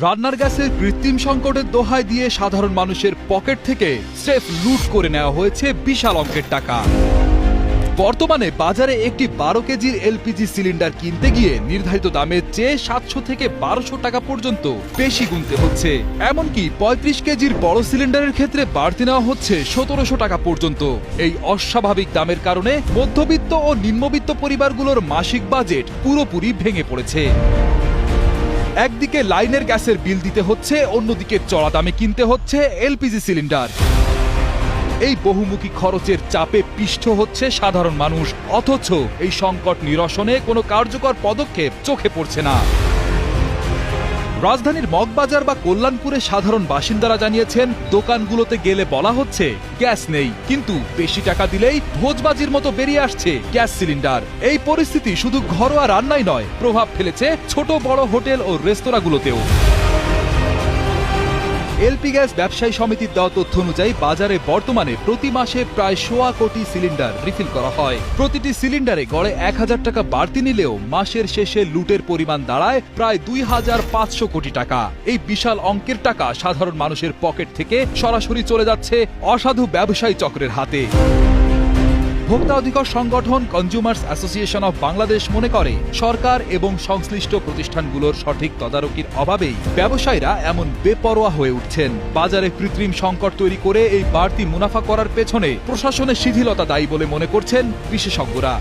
রান্নার গ্যাসের কৃত্রিম সংকটের দোহাই দিয়ে সাধারণ মানুষের পকেট থেকে স্রেফ লুট করে নেওয়া হয়েছে বিশাল অঙ্কের টাকা। বর্তমানে বাজারে একটি 12 কেজির এলপিজি সিলিন্ডার কিনতে গিয়ে নির্ধারিত দামের চেয়ে 700 থেকে 1200 টাকা পর্যন্ত বেশি গুনতে হচ্ছে। এমনকি 35 কেজির বড় সিলিন্ডারের ক্ষেত্রে বাড়তি নেওয়া হচ্ছে 1700 টাকা পর্যন্ত। এই অস্বাভাবিক দামের কারণে মধ্যবিত্ত ও নিম্নবিত্ত পরিবারগুলোর মাসিক বাজেট পুরোপুরি ভেঙে পড়েছে। একদিকে লাইনের গ্যাসের বিল দিতে হচ্ছে, অন্যদিকে চড়া দামে কিনতে হচ্ছে এলপিজি সিলিন্ডার। এই বহুমুখী খরচের চাপে পিষ্ট হচ্ছে সাধারণ মানুষ, অথচ এই সংকট নিরসনে কোনো কার্যকর পদক্ষেপ চোখে পড়ছে না। রাজধানীর মগবাজার বা কল্যাণপুরে সাধারণ বাসিন্দারা জানিয়েছেন, দোকানগুলোতে গেলে বলা হচ্ছে গ্যাস নেই, কিন্তু বেশি টাকা দিলেই ভোজবাজির মতো বেরিয়ে আসছে গ্যাস সিলিন্ডার। এই পরিস্থিতি শুধু ঘরোয়া রান্নাই নয়, প্রভাব ফেলেছে ছোট বড় হোটেল ও রেস্তোরাঁগুলোতেও। এলপি গ্যাস ব্যবসায়ী সমিতির দেওয়া তথ্য অনুযায়ী বাজারে বর্তমানে প্রতি মাসে প্রায় 1.25 কোটি সিলিন্ডার রিফিল করা হয়। প্রতিটি সিলিন্ডারে গড়ে 1000 টাকা বাড়তি নিলেও মাসের শেষে লুটের পরিমাণ দাঁড়ায় প্রায় 2500 কোটি টাকা। এই বিশাল অঙ্কের টাকা সাধারণ মানুষের পকেট থেকে সরাসরি চলে যাচ্ছে অসাধু ব্যবসায়ী চক্রের হাতে। ভোক্তা অধিকার সংগঠন কনজিউমার্স অ্যাসোসিয়েশন অব বাংলাদেশ মনে করে, সরকার এবং সংশ্লিষ্ট প্রতিষ্ঠানগুলোর সঠিক তদারকির অভাবেই ব্যবসায়ীরা এমন বেপরোয়া হয়ে উঠছেন। বাজারে কৃত্রিম সংকট তৈরি করে এই বাড়তি মুনাফা করার পেছনে প্রশাসনের শিথিলতা দায়ী বলে মনে করছেন বিশেষজ্ঞরা।